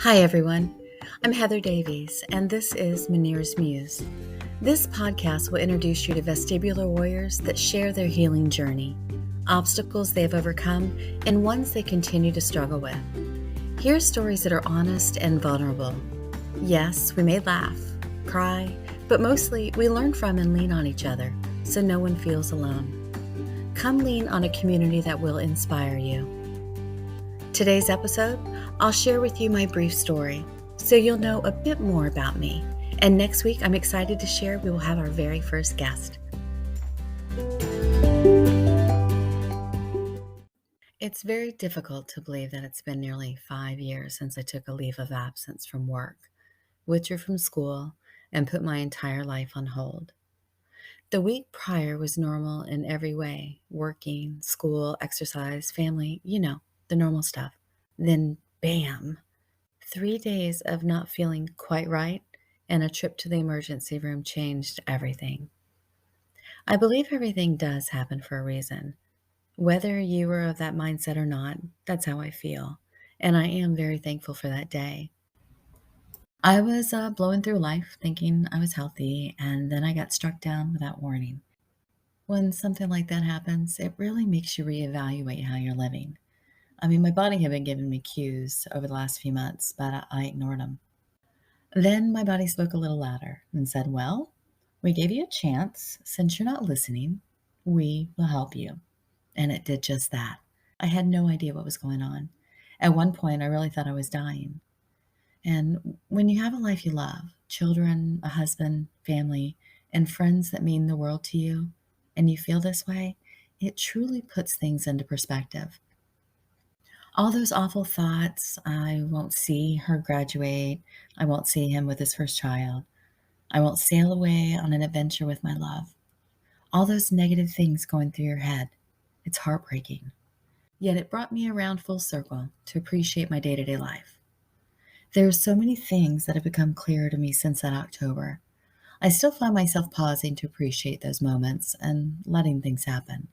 Hi, everyone. I'm Heather Davies, and this is Meniere's Muse. This podcast will introduce you to vestibular warriors that share their healing journey, obstacles they have overcome, and ones they continue to struggle with. Hear stories that are honest and vulnerable. Yes, we may laugh, cry, but mostly we learn from and lean on each other so no one feels alone. Come lean on a community that will inspire you. Today's episode, I'll share with you my brief story so you'll know a bit more about me. And next week, I'm excited to share we will have our very first guest. It's very difficult to believe that it's been nearly 5 years since I took a leave of absence from work, withdrew from school, and put my entire life on hold. The week prior was normal in every way: working, school, exercise, family, the normal stuff. Then, bam, 3 days of not feeling quite right, and a trip to the emergency room changed everything. I believe everything does happen for a reason. Whether you were of that mindset or not, that's how I feel, and I am very thankful for that day. I was blowing through life thinking I was healthy, and then I got struck down without warning. When something like that happens, it really makes you reevaluate how you're living. My body had been giving me cues over the last few months, but I ignored them. Then my body spoke a little louder and said, "Well, we gave you a chance. Since you're not listening, we will help you." And it did just that. I had no idea what was going on. At one point, I really thought I was dying. And when you have a life you love, children, a husband, family, and friends that mean the world to you, and you feel this way, it truly puts things into perspective. All those awful thoughts: I won't see her graduate, I won't see him with his first child, I won't sail away on an adventure with my love. All those negative things going through your head. It's heartbreaking. Yet it brought me around full circle to appreciate my day-to-day life. There are so many things that have become clearer to me since that October. I still find myself pausing to appreciate those moments and letting things happen.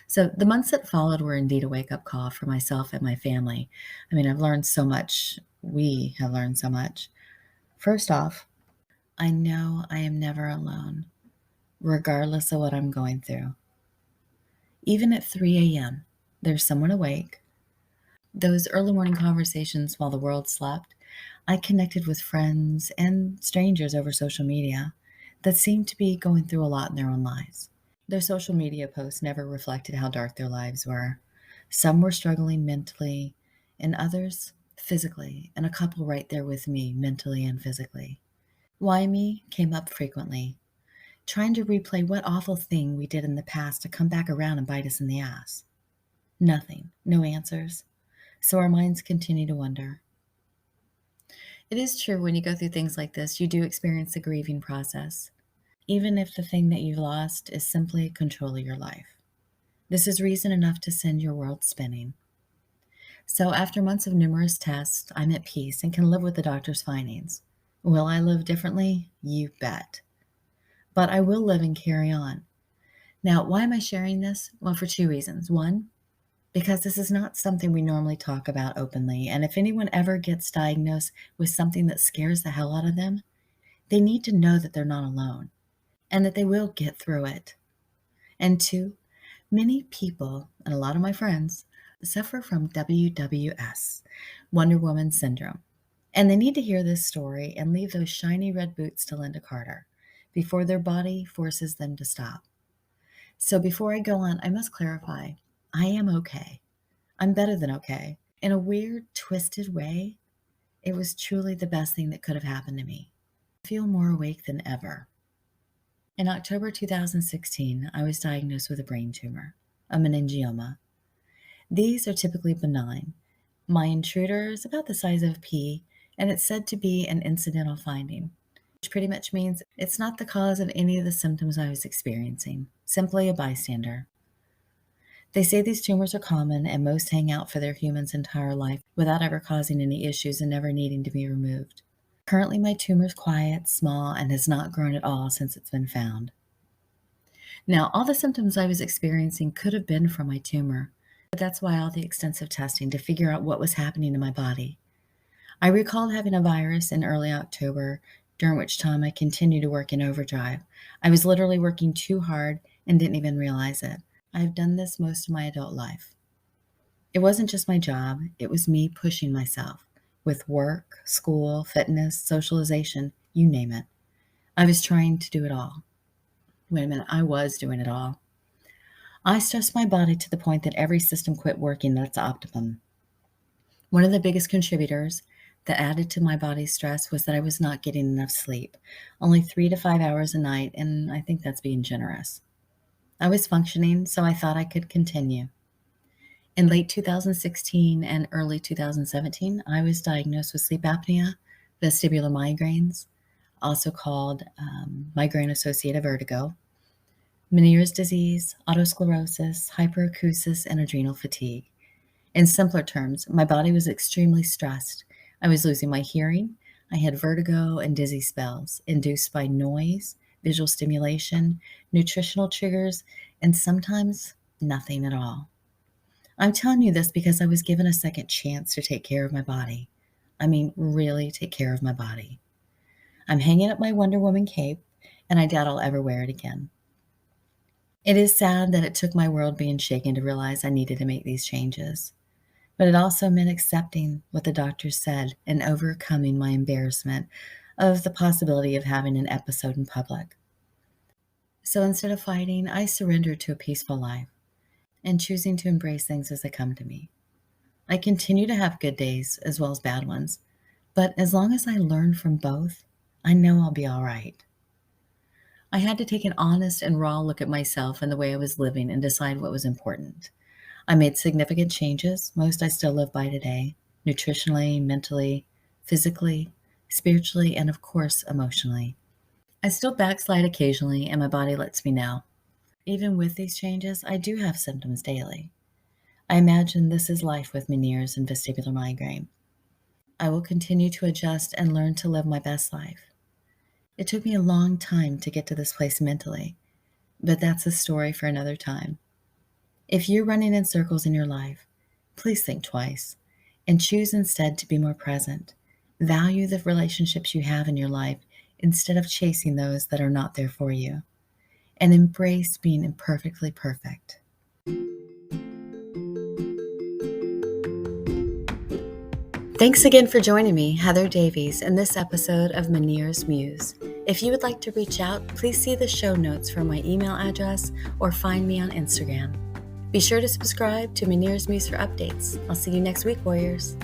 So the months that followed were indeed a wake-up call for myself and my family. I've learned so much. We have learned so much. First off, I know I am never alone, regardless of what I'm going through. Even at 3 a.m., there's someone awake. Those early morning conversations while the world slept, I connected with friends and strangers over social media that seemed to be going through a lot in their own lives. Their social media posts never reflected how dark their lives were. Some were struggling mentally, and others physically, and a couple right there with me, mentally and physically. Why me came up frequently, trying to replay what awful thing we did in the past to come back around and bite us in the ass. Nothing, no answers. So our minds continue to wonder. It is true, when you go through things like this, you do experience the grieving process, even if the thing that you've lost is simply control of your life. This is reason enough to send your world spinning. So after months of numerous tests, I'm at peace and can live with the doctor's findings. Will I live differently? You bet. But I will live and carry on. Now, why am I sharing this? Well, for two reasons. One, because this is not something we normally talk about openly, and if anyone ever gets diagnosed with something that scares the hell out of them, they need to know that they're not alone and that they will get through it. And two, many people, and a lot of my friends, suffer from WWS, Wonder Woman Syndrome, and they need to hear this story and leave those shiny red boots to Linda Carter before their body forces them to stop. So before I go on, I must clarify, I am okay. I'm better than okay. In a weird, twisted way, it was truly the best thing that could have happened to me. I feel more awake than ever. In October 2016, I was diagnosed with a brain tumor, a meningioma. These are typically benign. My intruder is about the size of a pea, and it's said to be an incidental finding, which pretty much means it's not the cause of any of the symptoms I was experiencing, simply a bystander. They say these tumors are common and most hang out for their human's entire life without ever causing any issues and never needing to be removed. Currently, my tumor is quiet, small, and has not grown at all since it's been found. Now, all the symptoms I was experiencing could have been from my tumor, but that's why all the extensive testing to figure out what was happening in my body. I recalled having a virus in early October, during which time I continued to work in overdrive. I was literally working too hard and didn't even realize it. I've done this most of my adult life. It wasn't just my job, it was me pushing myself with work, school, fitness, socialization, you name it. I was trying to do it all. Wait a minute, I was doing it all. I stressed my body to the point that every system quit working at its optimum. One of the biggest contributors that added to my body's stress was that I was not getting enough sleep, only 3 to 5 hours a night, and I think that's being generous. I was functioning, so I thought I could continue. In late 2016 and early 2017, I was diagnosed with sleep apnea, vestibular migraines, also called migraine-associated vertigo, Meniere's disease, autosclerosis, hyperacusis, and adrenal fatigue. In simpler terms, my body was extremely stressed. I was losing my hearing. I had vertigo and dizzy spells induced by noise, visual stimulation, nutritional triggers, and sometimes nothing at all. I'm telling you this because I was given a second chance to take care of my body. I mean, really take care of my body. I'm hanging up my Wonder Woman cape, and I doubt I'll ever wear it again. It is sad that it took my world being shaken to realize I needed to make these changes. But it also meant accepting what the doctors said and overcoming my embarrassment of the possibility of having an episode in public. So instead of fighting, I surrendered to a peaceful life and choosing to embrace things as they come to me. I continue to have good days as well as bad ones, but as long as I learn from both, I know I'll be all right. I had to take an honest and raw look at myself and the way I was living and decide what was important. I made significant changes, most I still live by today, nutritionally, mentally, physically, spiritually, and of course, emotionally. I still backslide occasionally, and my body lets me know. Even with these changes, I do have symptoms daily. I imagine this is life with Meniere's and vestibular migraine. I will continue to adjust and learn to live my best life. It took me a long time to get to this place mentally, but that's a story for another time. If you're running in circles in your life, please think twice and choose instead to be more present. Value the relationships you have in your life instead of chasing those that are not there for you. And embrace being imperfectly perfect. Thanks again for joining me, Heather Davies, in this episode of Meniere's Muse. If you would like to reach out, please see the show notes for my email address or find me on Instagram. Be sure to subscribe to Meniere's Muse for updates. I'll see you next week, warriors.